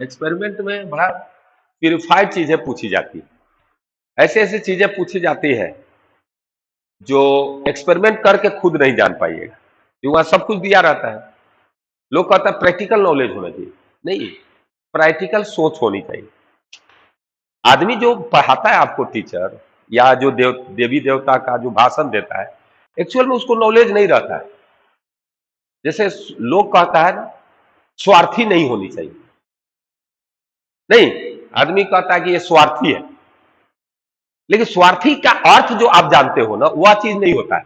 Experiment में बड़ा purified चीजें पूछी जाती है। ऐसे ऐसी चीजें पूछी जाती है जो एक्सपेरिमेंट करके खुद नहीं जान पाइएगा, क्योंकि वहां सब कुछ दिया रहता है। लोग कहता है प्रैक्टिकल नॉलेज होना चाहिए, नहीं, प्रैक्टिकल सोच होनी चाहिए। आदमी जो पढ़ाता है आपको, टीचर या जो देवी देवता का जो भाषण देता है, एक्चुअल में उसको नॉलेज नहीं रहता है। जैसे लोग कहता है ना, स्वार्थी नहीं होनी चाहिए। नहीं, आदमी कहता है कि ये स्वार्थी है, लेकिन स्वार्थी का अर्थ जो आप जानते हो ना, वह चीज नहीं होता है।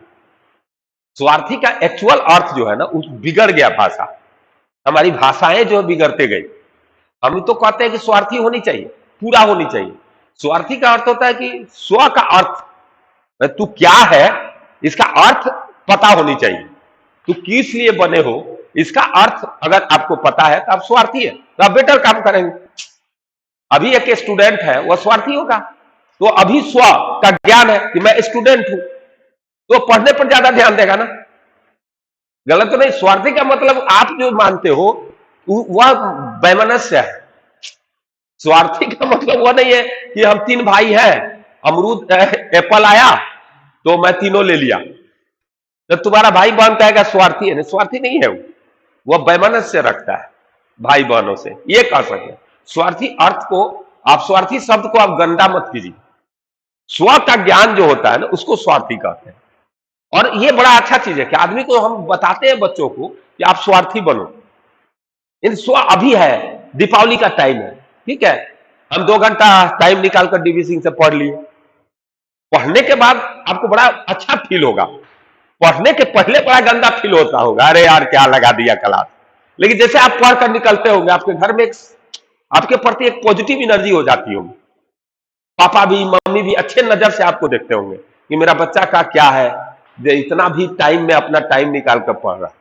स्वार्थी का एक्चुअल अर्थ जो है ना, उस बिगड़ गया भाषा। हमारी भाषाएं जो बिगड़ते गई। हम तो कहते हैं कि स्वार्थी होनी चाहिए, पूरा होनी चाहिए। स्वार्थी का अर्थ होता है कि स्व का अर्थ, तू क्या है इसका अर्थ पता होनी चाहिए। तू किस लिए बने हो इसका अर्थ अगर आपको पता है तो आप स्वार्थी है, तो आप बेटर काम करेंगे। अभी एक स्टूडेंट है, वह स्वार्थी होगा? तो अभी स्व का ज्ञान है कि मैं स्टूडेंट हूं, तो पढ़ने पर ज्यादा ध्यान देगा ना। गलत तो नहीं। स्वार्थी का मतलब आप जो मानते हो वह वैमनस्य है। स्वार्थी का मतलब वह नहीं है कि हम 3 भाई हैं, अमरूद एप्पल आया तो मैं तीनों ले लिया, तो तुम्हारा भाई बहन कहेगा स्वार्थी है। नहीं, स्वार्थी नहीं है वह वैमनस्य रखता है भाई बहनों से, ये कह सकते। स्वार्थी अर्थ को आप, स्वार्थी शब्द को आप गंदा मत कीजिए। स्व का ज्ञान जो होता है ना, उसको स्वार्थी कहते हैं। और ये बड़ा अच्छा चीज है कि आदमी को हम बताते हैं, बच्चों को, कि आप स्वार्थी बनो। इन स्व अभी है, दीपावली का टाइम है, ठीक है, हम 2 घंटा टाइम निकालकर डीवी सिंह से पढ़ लिए। पढ़ने के बाद आपको बड़ा अच्छा फील होगा, पढ़ने के पहले बड़ा गंदा फील होता होगा, अरे यार क्या लगा दिया क्लास। लेकिन जैसे आप पढ़कर निकलते होंगे, आपके घर में आपके प्रति एक पॉजिटिव एनर्जी हो जाती होगी। पापा भी, मम्मी भी अच्छे नजर से आपको देखते होंगे कि मेरा बच्चा का क्या है, इतना भी टाइम में अपना टाइम निकाल कर पढ़ रहा।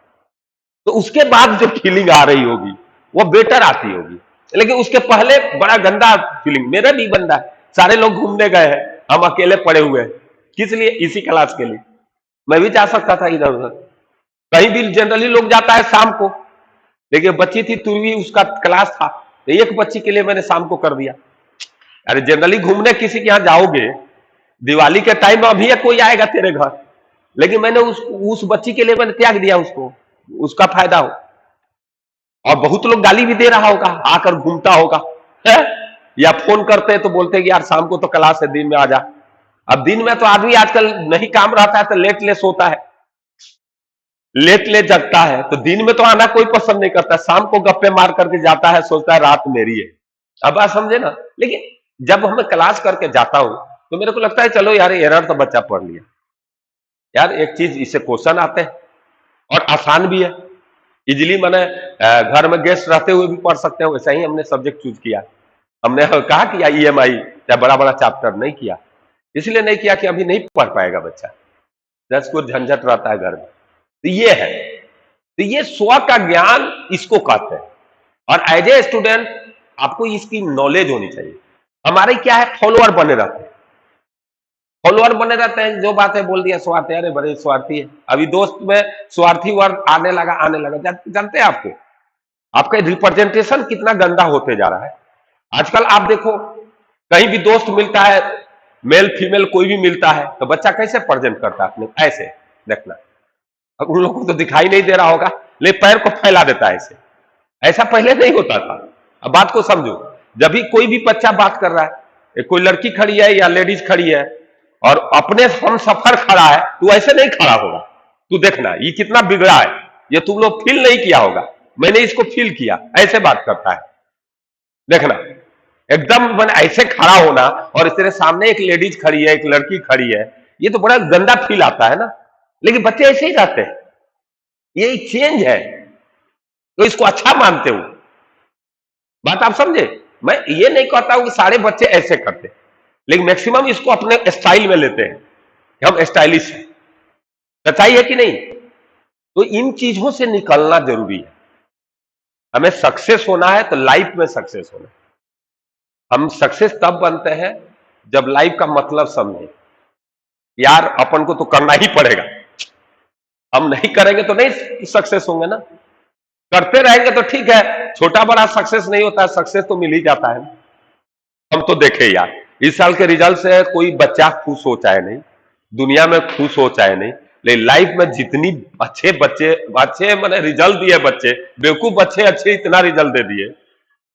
तो उसके बाद जो फीलिंग आ रही होगी वो बेटर आती होगी। लेकिन उसके पहले बड़ा गंदा फीलिंग। मेरा नहीं बंदा है, सारे लोग घूमने गए हैं, हम अकेले पड़े हुए हैं। किस लिए? इसी क्लास के लिए। मैं भी जा सकता था इधर उधर, कहीं भी जनरली लोग जाता है शाम को, लेकिन बच्ची थी तो भी उसका क्लास था, तो एक बच्ची के लिए मैंने शाम को कर दिया। अरे जनरली घूमने किसी के यहां जाओगे, दिवाली के टाइम में अभी कोई आएगा तेरे घर, लेकिन मैंने उस बच्ची के लिए मैंने त्याग दिया उसको, उसका फायदा हो। और बहुत लोग गाली भी दे रहा होगा, आकर घूमता होगा है? या फोन करते हैं तो बोलते हैं कि यार शाम को तो क्लास है, दिन में आ जा। अब दिन में तो आदमी आजकल नहीं काम रहता है, तो लेट ले सोता है, लेट ले जगता है, तो दिन में तो आना कोई पसंद नहीं करता। शाम को गप्पे मार करके जाता है, सोचता है रात मेरी है। अब बात समझे ना। लेकिन जब हमें क्लास करके जाता हूं तो मेरे को लगता है चलो यार एरर तो बच्चा पढ़ लिया, यार एक चीज इससे क्वेश्चन आते हैं और आसान भी है, इजिली मैंने घर में गेस्ट रहते हुए भी पढ़ सकते हो। वैसा ही हमने सब्जेक्ट चूज किया। हमने कहा कि ईएमआई या बड़ा बड़ा चैप्टर नहीं किया, इसलिए नहीं किया कि अभी नहीं पढ़ पाएगा बच्चा, 10 कुछ झंझट रहता है घर में। तो ये है, तो ये स्व का ज्ञान इसको कहते हैं। और एज ए स्टूडेंट आपको इसकी नॉलेज होनी चाहिए। हमारे क्या है, फॉलोअर बने रहते हैं, फॉलोअर बने रहते हैं, जो बातें बोल दिया स्वार्थी, अरे बड़े स्वार्थी है। अभी दोस्त में स्वार्थी वर्ड आने लगा। जानते हैं आपको, आपका रिप्रेजेंटेशन कितना गंदा होते जा रहा है। आजकल आप देखो, कहीं भी दोस्त मिलता है, मेल फीमेल कोई भी मिलता है, तो बच्चा कैसे प्रेजेंट करता है अपने, ऐसे देखना। अब उन लोगों को तो दिखाई नहीं दे रहा होगा, लेकिन पैर को फैला देता है ऐसे। ऐसा पहले नहीं होता था। अब बात को समझो, जब भी कोई भी बच्चा बात कर रहा है, कोई लड़की खड़ी है या लेडीज खड़ी है और अपने हम सफर खड़ा है, तू ऐसे नहीं खड़ा होगा। तू देखना ये कितना बिगड़ा है, ये तुम लोग फील नहीं किया होगा, मैंने इसको फील किया, ऐसे बात करता है। देखना, एकदम मैंने ऐसे खड़ा होना, और तेरे सामने एक लेडीज खड़ी है, एक लड़की खड़ी है, ये तो बड़ा गंदा फील आता है ना। लेकिन बच्चे ऐसे ही रहते हैं, ये एक चेंज है, तो इसको अच्छा मानते हो। बात आप समझे। मैं ये नहीं कहता हूं कि सारे बच्चे ऐसे करते, लेकिन मैक्सिमम इसको अपने स्टाइल में लेते हैं कि हम स्टाइलिश हैं। सच्चाई है कि नहीं? तो इन चीजों से निकलना जरूरी है। हमें सक्सेस होना है तो लाइफ में सक्सेस होना है। हम सक्सेस तब बनते हैं जब लाइफ का मतलब समझे, यार अपन को तो करना ही पड़ेगा, हम नहीं करेंगे तो नहीं सक्सेस होंगे ना। करते रहेंगे तो ठीक है, छोटा बड़ा सक्सेस नहीं होता है, सक्सेस तो मिल ही जाता है। हम तो देखे यार, इस साल के रिजल्ट से कोई बच्चा खुश हो चाहे नहीं, दुनिया में खुश हो चाहे नहीं, लेकिन लाइफ में जितनी अच्छे बच्चे, अच्छे मैंने रिजल्ट दिए बच्चे, बेवकूफ बच्चे अच्छे इतना रिजल्ट दे दिए,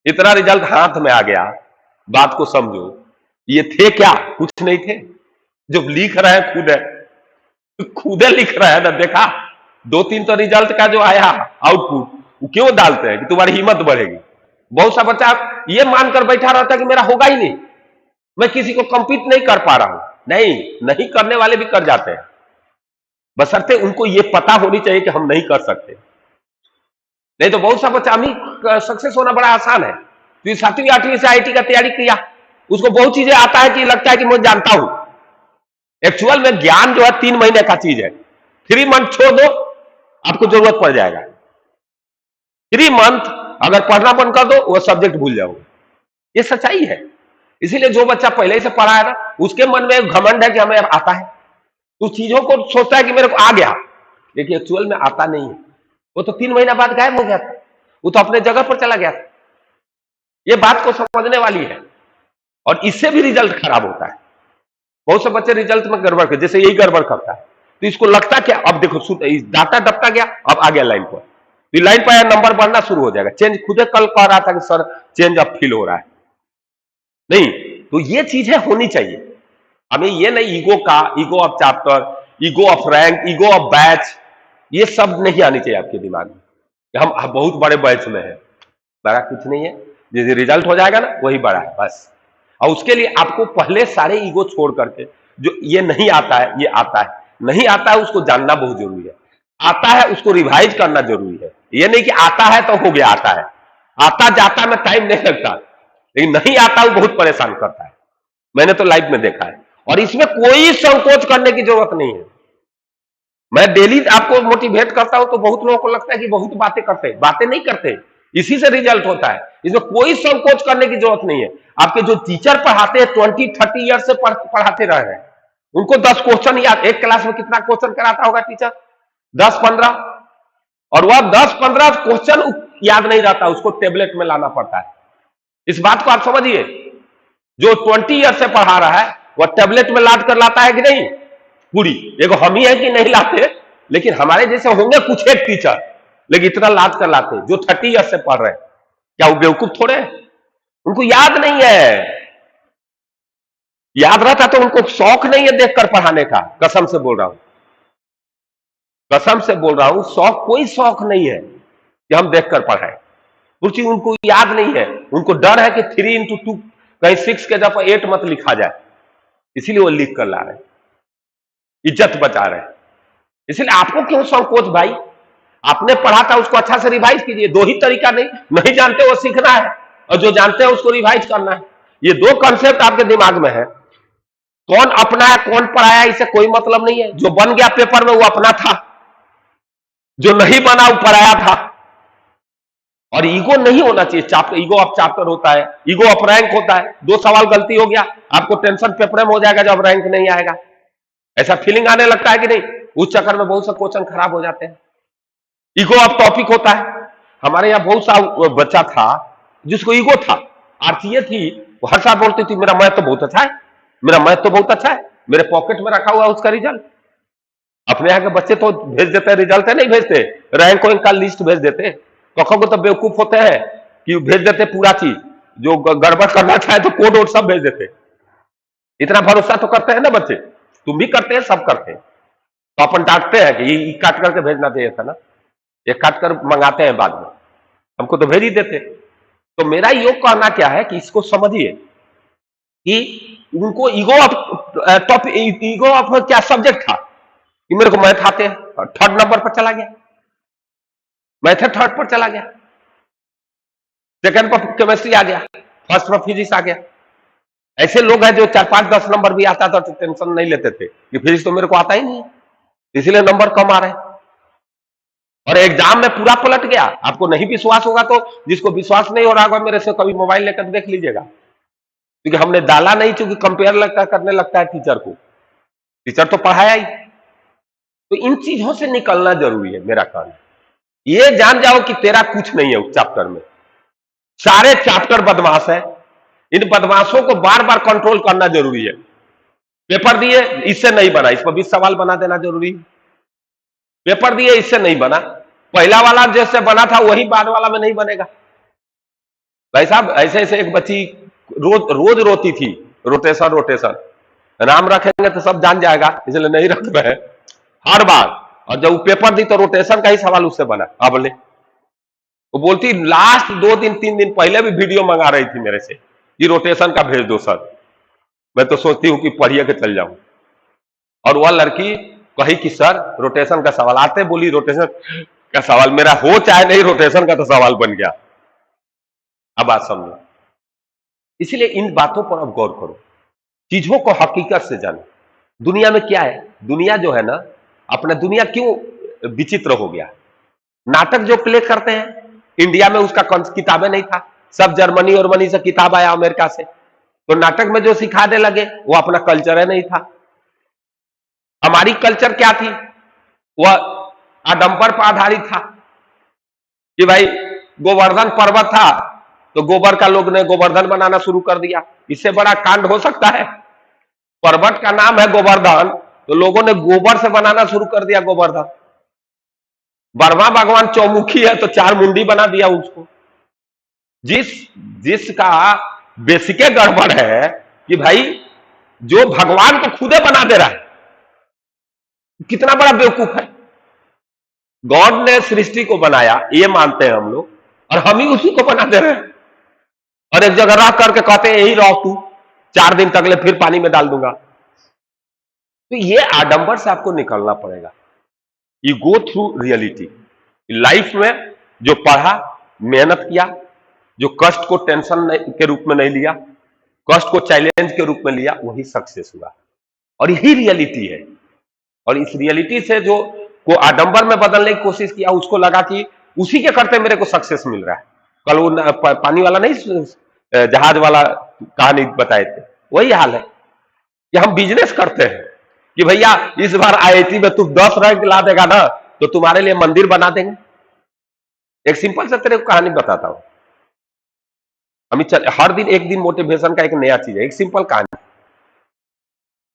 इतना रिजल्ट हाथ में आ गया। बात को समझो, ये थे क्या? कुछ नहीं थे। जो लिख रहे हैं खुद है, खुदे लिख रहे हैं ना, देखा 2-3 तो रिजल्ट का जो आया आउटपुट, वो क्यों डालते हैं कि तुम्हारी हिम्मत बढ़ेगी। बहुत सा बच्चा ये मानकर बैठा रहता है कि मेरा होगा ही नहीं, मैं किसी को कंपीट नहीं कर पा रहा हूं। नहीं, नहीं करने वाले भी कर जाते हैं, बशर्ते उनको ये पता होनी चाहिए कि हम नहीं कर सकते। नहीं तो बहुत सा बच्चा अमी सक्सेस होना बड़ा आसान है। तो 7वीं 8वीं से आईटी का तैयारी किया, उसको बहुत चीजें आता है कि लगता है कि मैं जानता हूं। एक्चुअल में ज्ञान जो है 3 महीने का चीज है। 3 मंथ छोड़ दो, आपको जरूरत पड़ जाएगा। 3 मंथ अगर पढ़ना बंद कर दो, वो सब्जेक्ट भूल जाओगे। ये सच्चाई है। इसीलिए जो बच्चा पहले से पढ़ा है ना, उसके मन में घमंड है कि हमें आता है, उस चीजों को सोचता है कि मेरे को आ गया, लेकिन एक्चुअल में आता नहीं है। वो तो 3 महीना बाद गायब हो गया था, वो तो अपने जगह पर चला गया था। ये बात को समझने वाली है, और इससे भी रिजल्ट खराब होता है। बहुत से बच्चे रिजल्ट में गड़बड़ कर, जैसे यही गड़बड़ करता है, तो इसको लगता क्या, अब देखो डाटा दबता गया, अब आ गया लाइन पर, तो लाइन पर नंबर बढ़ना शुरू हो जाएगा। चेंज खुद कल कह रहा था कि सर चेंज अब फील हो रहा है। नहीं, तो ये चीजें होनी चाहिए हमें। ये नहीं ego of chapter, ego of rank, ego of batch, ये सब नहीं आनी चाहिए आपके दिमाग में कि हम बहुत बड़े बैच में हैं। बड़ा कुछ नहीं है, जैसे रिजल्ट हो जाएगा ना वही बड़ा है बस। और उसके लिए आपको पहले सारे ईगो छोड़ करके, जो ये नहीं आता है, ये आता है, नहीं आता है उसको जानना बहुत जरूरी है, आता है उसको रिवाइज करना जरूरी है। ये नहीं कि आता है तो हो गया, आता है, आता जाता में टाइम नहीं लगता, लेकिन नहीं आता वो बहुत परेशान करता है। मैंने तो लाइफ में देखा है, और इसमें कोई संकोच करने की जरूरत नहीं है। मैं डेली आपको मोटिवेट करता हूं तो बहुत लोगों को लगता है कि बहुत बातें करते हैं, बातें नहीं करते, इसी से रिजल्ट होता है। इसमें कोई संकोच करने की जरूरत नहीं है। आपके जो टीचर पढ़ाते हैं 20-30 ईयर से पढ़ाते रहे हैं, उनको 10 क्वेश्चन याद, एक क्लास में कितना क्वेश्चन कराता होगा टीचर? 10-15, और वह 10-15 क्वेश्चन याद नहीं रहता, उसको टेबलेट में लाना पड़ता है। इस बात को आप समझिए, जो 20 ईयर से पढ़ा रहा है वह टेबलेट में लाद कर लाता है कि नहीं? पूरी एगो हम ही है कि नहीं लाते, लेकिन हमारे जैसे होंगे कुछ एक टीचर, लेकिन इतना लाद कर लाते जो 30 ईयर से पढ़ रहे हैं। क्या वो बेवकूफ थोड़े हैं? उनको याद नहीं है। याद रहता तो उनको शौक नहीं है देखकर पढ़ाने का। कसम से बोल रहा हूं, कसम से बोल रहा हूं, शौक, कोई शौक नहीं है कि हम देखकर पढ़ाएं। कुछ उनको याद नहीं है। उनको डर है कि 3x2 कहीं 6 के जगह 8 मत लिखा जाए, इसीलिए वो लिख कर ला रहे हैं, इज्जत बचा रहे हैं। इसलिए आपको क्यों संकोच भाई? आपने पढ़ा था उसको अच्छा से रिवाइज कीजिए। 2 ही तरीका, नहीं जानते वो सीखना है, और जो जानते हैं उसको रिवाइज करना है। ये 2 कॉन्सेप्ट आपके दिमाग में है। कौन अपना है कौन पढ़ाया, इससे कोई मतलब नहीं है। जो बन गया पेपर में वो अपना था, जो नहीं बना वो पढ़ाया था। और ईगो नहीं होना चाहिए। ईगो ऑफ चैप्टर होता है, ईगो ऑफ रैंक होता है। 2 सवाल गलती हो गया, आपको टेंशन पेपर में हो जाएगा जब रैंक नहीं आएगा। ऐसा फीलिंग आने लगता है कि नहीं? उस चक्कर में बहुत से क्वेश्चन खराब हो जाते हैं। ईगो ऑफ टॉपिक होता है। हमारे यहाँ बहुत सा बच्चा था जिसको ईगो था, आरसीए थी, वो हर साल बोलती थी मेरा मैथ तो बहुत अच्छा है, मेरा मैथ तो बहुत अच्छा है, मेरे पॉकेट में रखा हुआ है उसका रिजल्ट। अपने यहाँ के बच्चे तो भेज देते हैं रिजल्ट, है नहीं भेजते, रैंक वैंक का लिस्ट भेज देते। कखों को तो बेवकूफ होते हैं कि भेज देते पूरा चीज, जो गड़बड़ करना चाहे तो कोड वोड सब भेज देते। इतना भरोसा तो करते हैं ना बच्चे, तुम भी करते हैं, सब करते हैं। तो अपन डांटते हैं कि ये काट करके भेजना चाहिए था ना, ये काट कर मंगाते हैं बाद में, हमको तो भेज ही देते। तो मेरा योग कहना क्या है कि इसको समझिए कि उनको ईगो ऑफ क्या सब्जेक्ट था कि मेरे को मैथ आते हैं, 3rd नंबर पर चला गया, मैथ 3rd पर चला गया, 2nd पर केमिस्ट्री आ गया, 1st पर फिजिक्स आ गया। ऐसे लोग हैं जो 4-5-10 नंबर भी आता था तो टेंशन नहीं लेते थे कि फिजिक्स तो मेरे को आता ही नहीं, इसलिए नंबर कम आ रहे हैं। और एग्जाम में पूरा पलट गया। आपको नहीं विश्वास होगा तो जिसको विश्वास नहीं हो रहा होगा मेरे से कभी मोबाइल लेकर देख लीजिएगा, क्योंकि हमने डाला नहीं, क्योंकि कंपेयर करने लगता है टीचर को, टीचर तो पढ़ाया ही। तो इन चीजों से निकलना जरूरी है मेरा कहना। ये जान जाओ कि तेरा कुछ नहीं है उस चैप्टर में। सारे चैप्टर बदमाश है। इन बदमाशों को बार बार कंट्रोल करना जरूरी है। पेपर दिए, इससे नहीं बना, इस पर 20 सवाल बना देना जरूरी है। पेपर दिए, इससे नहीं बना, पहला वाला जैसे बना था वही बाद वाला में नहीं बनेगा। भाई साहब, ऐसे ऐसे एक बच्ची रोज रोज रोती थी, रोटेशन रोटेशन, नाम रखेंगे तो सब जान जाएगा, इसलिए नहीं रख रहे हर बार। और जब वो पेपर दी तो रोटेशन का ही सवाल उससे बना। अब ले, वो बोलती लास्ट 2 दिन 3 दिन पहले भी वीडियो मंगा रही थी मेरे से कि रोटेशन का भेज दो सर। मैं तो सोचती हूँ कि पढ़िए के चल जाऊं। और वह लड़की कही कि सर रोटेशन का सवाल आते, बोली रोटेशन का सवाल मेरा हो चाहे नहीं, रोटेशन का तो सवाल बन गया। अब बात समझो। इसलिए इन बातों पर अब गौर करो, चीजों को हकीकत से जानो। दुनिया में क्या है, दुनिया जो है ना, अपना दुनिया क्यों विचित्र हो गया। नाटक जो प्ले करते हैं, इंडिया में उसका किताबें नहीं था, सब जर्मनी और मनी से किताब आया, अमेरिका से। तो नाटक में जो सिखाने लगे वो अपना कल्चर नहीं था। हमारी कल्चर क्या थी, वह आडंबर पर आधारित था कि भाई गोवर्धन पर्वत था तो गोबर का लोग ने गोवर्धन बनाना शुरू कर दिया। इससे बड़ा कांड हो सकता है। पर्वत का नाम है गोवर्धन, तो लोगों ने गोबर से बनाना शुरू कर दिया गोवर्धन। ब्रह्मा भगवान चौमुखी है तो 4 मुंडी बना दिया उसको। जिसका बेसिक गड़बड़ है कि भाई जो भगवान को खुदे बना दे रहा है, कितना बड़ा बेवकूफ है। गॉड ने सृष्टि को बनाया, ये मानते हैं हम लोग, और हम ही उसी को बना दे रहे हैं। और एक जगह रह करके कहते हैं यही रहो तू, 4 दिन तक ले फिर पानी में डाल दूंगा। तो ये आडंबर से आपको निकलना पड़ेगा। You go through reality. Life में जो पढ़ा, मेहनत किया, जो कष्ट को टेंशन के रूप में नहीं लिया, कष्ट को चैलेंज के रूप में लिया, वही सक्सेस हुआ। और यही रियलिटी है। और इस रियलिटी से जो को आडंबर में बदलने की कोशिश किया, उसको लगा कि उसी के करते मेरे को सक्सेस मिल रहा है। कल वो पानी वाला नहीं, जहाज वाला कहानी बताए थे, वही हाल है कि हम बिजनेस करते हैं कि भैया इस बार आईआईटी में तुम 10 रैंक ला देगा ना तो तुम्हारे लिए मंदिर बना देंगे। एक सिंपल सा तेरे को कहानी बताता हूं। हर दिन एक दिन मोटिवेशन का एक नया चीज है। एक सिंपल कहानी।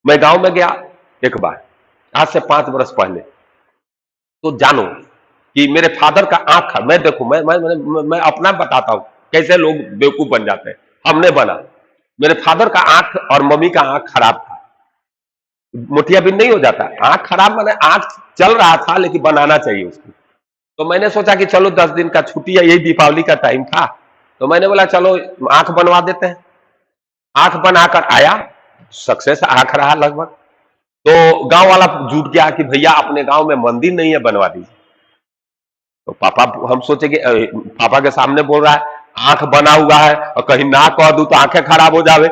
मैं गांव में गया एक बार, आज से 5 वर्ष पहले। तो जानो कि मेरे फादर का आंख, मैं देखो मैं अपना बताता हूं कैसे लोग बेवकूफ बन जाते हैं, हमने बना। मेरे फादर का आंख और मम्मी का आंख खराब था। मोतियाबिंद नहीं हो जाता, आंख खराब माने आंख चल रहा था लेकिन बनाना चाहिए उसको। तो मैंने सोचा कि चलो 10 दिन का छुट्टी है, यही दीपावली का टाइम था, तो मैंने बोला चलो आंख बनवा देते हैं। आंख बनाकर आया, सक्सेस आंख रहा लगभग। तो गांव वाला जुट गया कि भैया अपने गांव में मंदिर नहीं है, बनवा दीजिए। तो पापा, हम सोचे कि पापा के सामने बोल रहा है, आंख बना हुआ है और कहीं ना कह दूं तो आंखें खराब हो जावे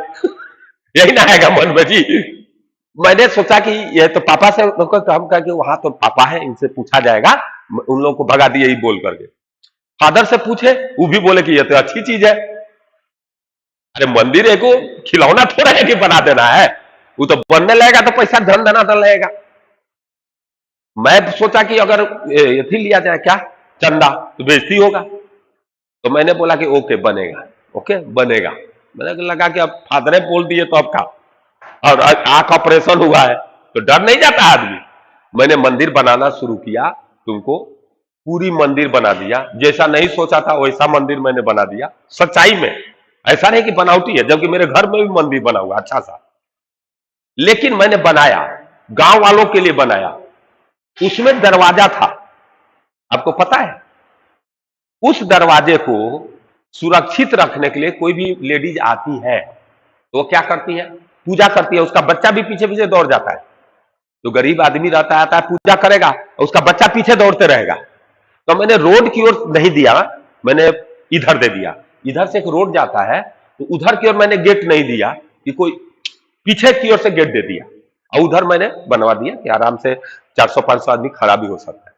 यही ना आएगा मन में जी। मैंने सोचा कि ये तो पापा से काम करके, वहां तो पापा है, इनसे पूछा जाएगा। उन लोगों को भगा दिए यही बोल करके। फादर से पूछे, वो भी बोले कि ये तो अच्छी चीज है। अरे मंदिर एक खिलौना थोड़ा है कि बना देना है, वो तो बनने लगेगा तो पैसा धन धनाधन लगेगा। मैं सोचा कि अगर ये लिया जाए क्या, चंदा, तो बेइज्जती होगा। तो मैंने बोला कि ओके बनेगा, ओके बनेगा। मैंने लगा कि अब फादर बोल दिए तो अब का, और आंख ऑपरेशन हुआ है तो डर नहीं जाता आदमी। मैंने मंदिर बनाना शुरू किया, तुमको पूरी मंदिर बना दिया। जैसा नहीं सोचा था वैसा मंदिर मैंने बना दिया, सच्चाई में। ऐसा नहीं कि बनावटी है, जबकि मेरे घर में भी मंदिर बना हुआ अच्छा सा, लेकिन मैंने बनाया, गांव वालों के लिए बनाया। उसमें दरवाजा था, आपको पता है। उस दरवाजे को सुरक्षित रखने के लिए कोई भी लेडीज आती है तो वो क्या करती है, पूजा करती है। उसका बच्चा भी पीछे पीछे दौड़ जाता है। तो गरीब आदमी रहता है, आता है, पूजा करेगा और उसका बच्चा पीछे दौड़ते रहेगा। तो मैंने रोड की ओर नहीं दिया, मैंने इधर दे दिया। इधर से एक रोड जाता है तो उधर की ओर मैंने गेट नहीं दिया कि कोई, पीछे की ओर से गेट दे दिया और उधर मैंने बनवा दिया कि आराम से 400-500 आदमी खड़ा भी हो सकता है।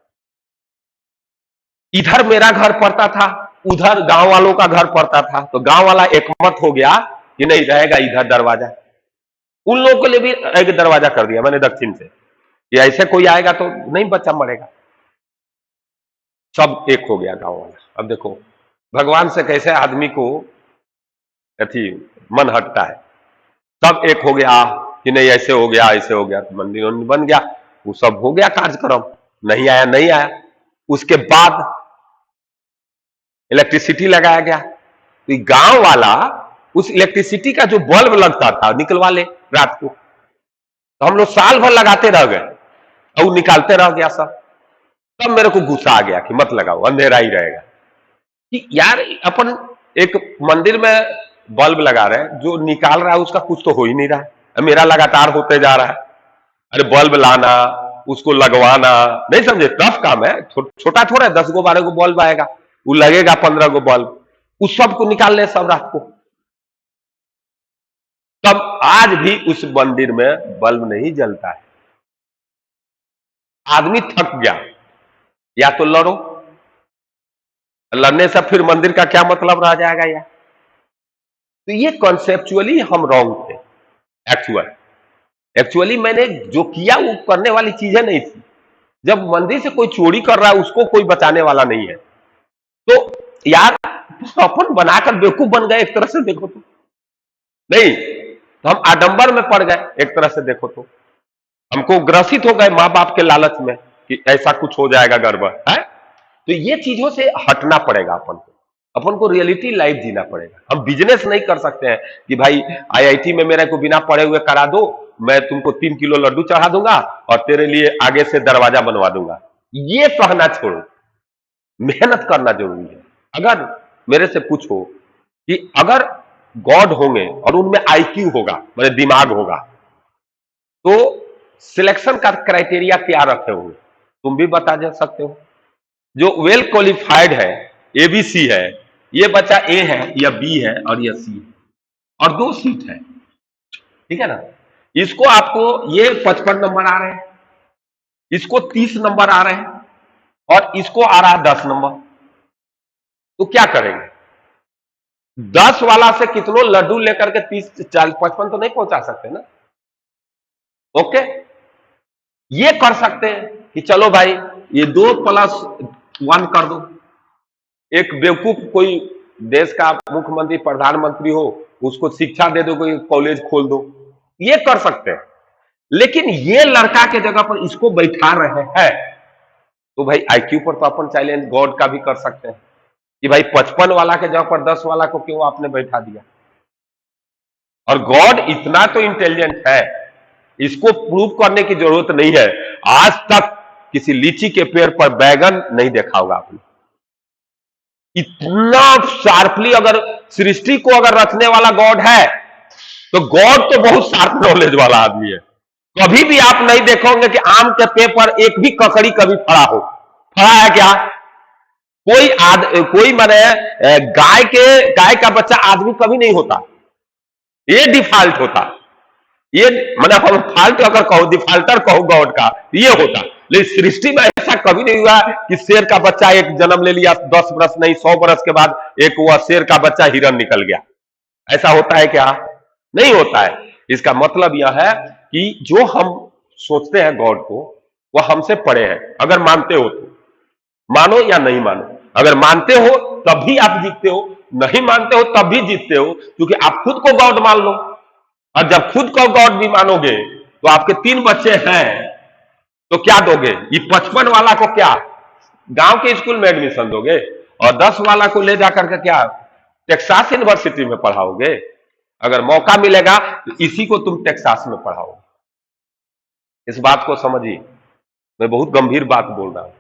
इधर मेरा घर पड़ता था, उधर गांव वालों का घर पड़ता था। तो गांव वाला एकमत हो गया कि नहीं रहेगा इधर दरवाजा। उन लोगों के लिए भी एक दरवाजा कर दिया मैंने दक्षिण से, कि ऐसे कोई आएगा तो नहीं बच्चा मरेगा। सब एक हो गया गांव वाला। अब देखो भगवान से कैसे आदमी को अथी मन हटता है, सब एक हो गया कि नहीं ऐसे हो गया ऐसे हो गया, तो मंदिर बन गया, वो सब हो गया कार्यक्रम, नहीं आया नहीं आया। उसके बाद इलेक्ट्रिसिटी लगाया गया, तो गांव वाला उस इलेक्ट्रिसिटी का जो बल्ब लगता था निकलवा ले रात को, तो हम लोग साल भर लगाते रह गए और वो निकालते रह गया सब। तब मेरे को गुस्सा आ गया कि मत लगाओ, अंधेरा ही रहेगा। कि यार अपन एक मंदिर में बल्ब लगा रहे हैं, जो निकाल रहा है उसका कुछ तो हो ही नहीं रहा है, मेरा लगातार होते जा रहा है। अरे बल्ब लाना, उसको लगवाना, नहीं समझे, टफ काम है, छोटा थोड़ा है, 10 गो 12 गो बल्ब आएगा, वो लगेगा 15 गो बल्ब, उस सब को निकाल ले सब रात को। तब आज भी उस मंदिर में बल्ब नहीं जलता है। आदमी थक गया, या तो लड़ो, लड़ने से फिर मंदिर का क्या मतलब रह जाएगा यार। तो ये कॉन्सेप्चुअली हम रॉन्ग थे। एक्चुअली मैंने जो किया वो करने वाली चीजें नहीं थी। जब मंदिर से कोई चोरी कर रहा है उसको कोई बचाने वाला नहीं है, तो यार अपन बनाकर बेवकूफ बन गए एक तरह से देखो तो, नहीं तो हम आडंबर में पड़ गए एक तरह से देखो तो, हमको ग्रसित हो गए माँ बाप के लालच में कि ऐसा कुछ हो जाएगा गड़बड़ है। तो ये चीजों से हटना पड़ेगा अपन को रियलिटी लाइफ जीना पड़ेगा। हम बिजनेस नहीं कर सकते हैं कि भाई आईआईटी में मेरे को बिना पढ़े हुए करा दो, मैं तुमको 3 किलो लड्डू चढ़ा दूंगा और तेरे लिए आगे से दरवाजा बनवा दूंगा। ये कहना छोड़ो, मेहनत करना जरूरी है। अगर मेरे से पूछो कि अगर गॉड होंगे और उनमें आईक्यू होगा, मतलब दिमाग होगा, तो सिलेक्शन का क्राइटेरिया क्या रखे होंगे तुम भी बता जा सकते हो। जो वेल क्वालिफाइड है, एबीसी है, ये बच्चा ए है या बी है और यह सी है, और 2 सीट है, ठीक है ना। इसको आपको ये 55 नंबर आ रहे हैं, इसको 30 नंबर आ रहे हैं, और इसको आ रहा है 10 नंबर, तो क्या करेंगे? 10 वाला से कितनों लड्डू लेकर के 30 40 55 तो नहीं पहुंचा सकते ना। ओके, ये कर सकते हैं कि चलो भाई ये 2+1 कर दो। एक बेवकूफ कोई देश का मुख्यमंत्री प्रधानमंत्री हो, उसको शिक्षा दे दो, कोई कॉलेज खोल दो, ये कर सकते हैं। लेकिन ये लड़का के जगह पर इसको बैठा रहे हैं, तो भाई आईक्यू पर तो अपन चैलेंज गॉड का भी कर सकते हैं कि भाई 55 वाला के जगह पर 10 वाला को क्यों आपने बैठा दिया। और गॉड इतना तो इंटेलिजेंट है, इसको प्रूव करने की जरूरत नहीं है। आज तक किसी लीची के पेड़ पर बैगन नहीं देखा होगा आपने। इतना शार्पली अगर सृष्टि को अगर रचने वाला गॉड है, तो गॉड तो बहुत शार्प नॉलेज वाला आदमी है। कभी भी आप नहीं देखोगे कि आम के पेड़ पर एक भी ककड़ी कभी फड़ा हो। फड़ा है क्या? कोई माने गाय का बच्चा आदमी कभी नहीं होता, ये डिफॉल्ट होता। ये मैंने हम फाल्ट अगर कहो, डिफॉल्टर कहो गॉड का, ये होता। लेकिन सृष्टि में ऐसा कभी नहीं हुआ कि शेर का बच्चा एक जन्म ले लिया, 10 बरस नहीं 100 बरस के बाद एक हुआ शेर का बच्चा हिरन निकल गया। ऐसा होता है क्या? नहीं होता है। इसका मतलब यह है कि जो हम सोचते हैं गॉड को, वह हमसे परे है। अगर मानते हो तो मानो या नहीं मानो, अगर मानते हो तब भी आप जीतते हो, नहीं मानते हो तब भी जीतते हो, क्योंकि आप खुद को गॉड मान लो। और जब खुद को गॉड भी मानोगे तो आपके 3 बच्चे हैं, तो क्या दोगे? ये 55 वाला को क्या गांव के स्कूल में एडमिशन दोगे, और 10 वाला को ले जाकर के क्या टेक्सास यूनिवर्सिटी में पढ़ाओगे? अगर मौका मिलेगा तो इसी को तुम टेक्सास में पढ़ाओगे। इस बात को समझिए, मैं बहुत गंभीर बात बोल रहा हूं।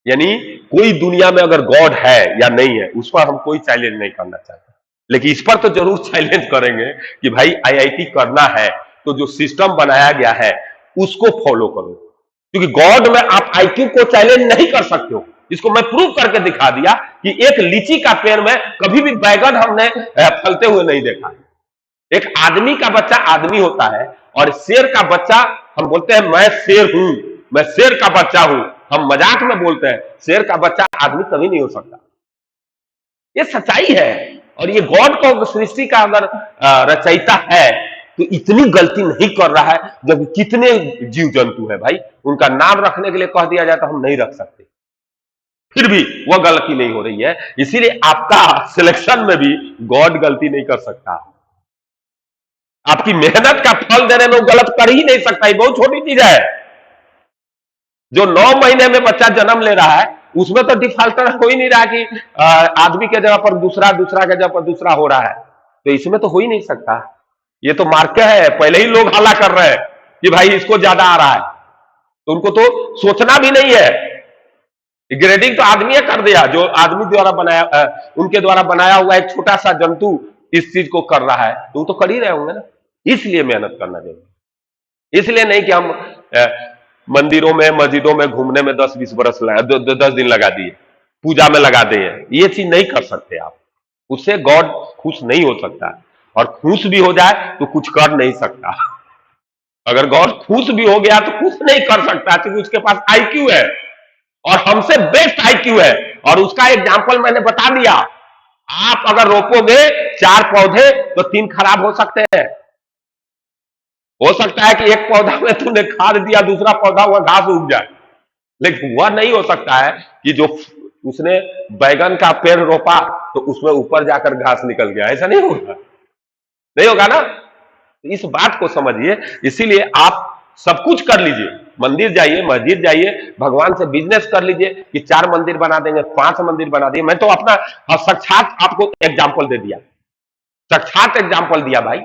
यानी कोई दुनिया में अगर गॉड है या नहीं है, उस पर हम कोई चैलेंज नहीं करना चाहते, लेकिन इस पर तो जरूर चैलेंज करेंगे कि भाई आईआईटी करना है तो जो सिस्टम बनाया गया है उसको फॉलो करो। क्योंकि गॉड में आप आईक्यू को चैलेंज नहीं कर सकते हो। इसको मैं प्रूव करके दिखा दिया कि एक लीची का पेड़ में कभी भी बैगन हमने फलते हुए नहीं देखा। एक आदमी का बच्चा आदमी होता है, और शेर का बच्चा, हम बोलते हैं मैं शेर हूं, मैं शेर का बच्चा हूं, हम मजाक में बोलते हैं, शेर का बच्चा आदमी कभी नहीं हो सकता। ये सच्चाई है। और ये गॉड को सृष्टि का अगर रचयिता है तो इतनी गलती नहीं कर रहा है। जब कितने जीव जंतु है भाई, उनका नाम रखने के लिए कह दिया जाए तो हम नहीं रख सकते। फिर भी वह गलती नहीं हो रही है। इसीलिए आपका सिलेक्शन में भी गॉड गलती नहीं कर सकता। आपकी मेहनत का फल देने में वो गलत कर ही नहीं सकता। ये बहुत छोटी चीज है। जो 9 महीने में बच्चा जन्म ले रहा है उसमें तो डिफॉल्टर हो ही नहीं रहा कि आदमी के जगह पर दूसरा, दूसरा के जगह पर दूसरा हो रहा है, तो इसमें तो हो ही नहीं सकता। ये तो मार्के है, पहले ही लोग हल्ला कर रहे हैं कि भाई इसको ज्यादा आ रहा है, तो उनको तो सोचना भी नहीं है। ग्रेडिंग तो आदमी कर दिया, जो आदमी द्वारा बनाया, उनके द्वारा बनाया हुआ एक छोटा सा जंतु इस चीज को कर रहा है, तो वो तो कर ही रहे होंगे ना। इसलिए मेहनत करना जरूरी। इसलिए नहीं कि हम मंदिरों में, मस्जिदों में घूमने में 10-20 बरस 10 दिन लगा दिए, पूजा में लगा दिए, ये चीज नहीं कर सकते आप। उससे गॉड खुश नहीं हो सकता, और खुश भी हो जाए तो कुछ कर नहीं सकता। अगर गॉड खुश भी हो गया तो कुछ नहीं कर सकता, क्योंकि उसके पास आईक्यू है और हमसे बेस्ट आईक्यू है। और उसका एग्जाम्पल मैंने बता दिया। आप अगर रोपोगे 4 पौधे तो 3 खराब हो सकते हैं। हो सकता है कि एक पौधा में तुमने खाद दिया, दूसरा पौधा हुआ घास उग जाए, लेकिन वह नहीं हो सकता है कि जो उसने बैगन का पेड़ रोपा तो उसमें ऊपर जाकर घास निकल गया। ऐसा नहीं होगा, नहीं होगा ना। इस बात को समझिए। इसीलिए आप सब कुछ कर लीजिए, मंदिर जाइए, मस्जिद जाइए, भगवान से बिजनेस कर लीजिए कि 4 मंदिर बना देंगे, 5 मंदिर बना दिए। मैं तो अपना साक्षात आपको एग्जाम्पल दे दिया, साक्षात एग्जाम्पल दिया भाई।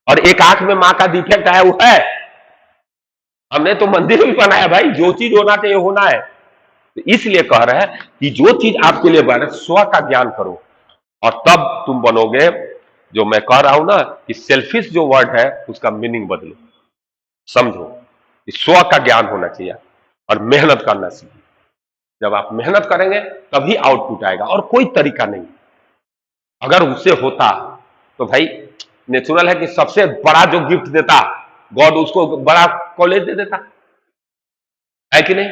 और एक आंख में मां का डिफेक्ट है, वो है, हमने तो मंदिर भी बनाया भाई। जो चीज होना चाहिए होना है। तो इसलिए कह रहे हैं कि जो चीज आपके लिए बने, स्व का ज्ञान करो, और तब तुम बनोगे। जो मैं कह रहा हूं ना कि सेल्फिश जो वर्ड है उसका मीनिंग बदलो, समझो कि स्व का ज्ञान होना चाहिए और मेहनत करना सीखिए। जब आप मेहनत करेंगे तभी आउटपुट आएगा, और कोई तरीका नहीं। अगर उससे होता तो भाई नेचुरल है कि सबसे बड़ा जो गिफ्ट देता गॉड, उसको बड़ा कॉलेज दे देता, है कि नहीं?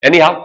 Any how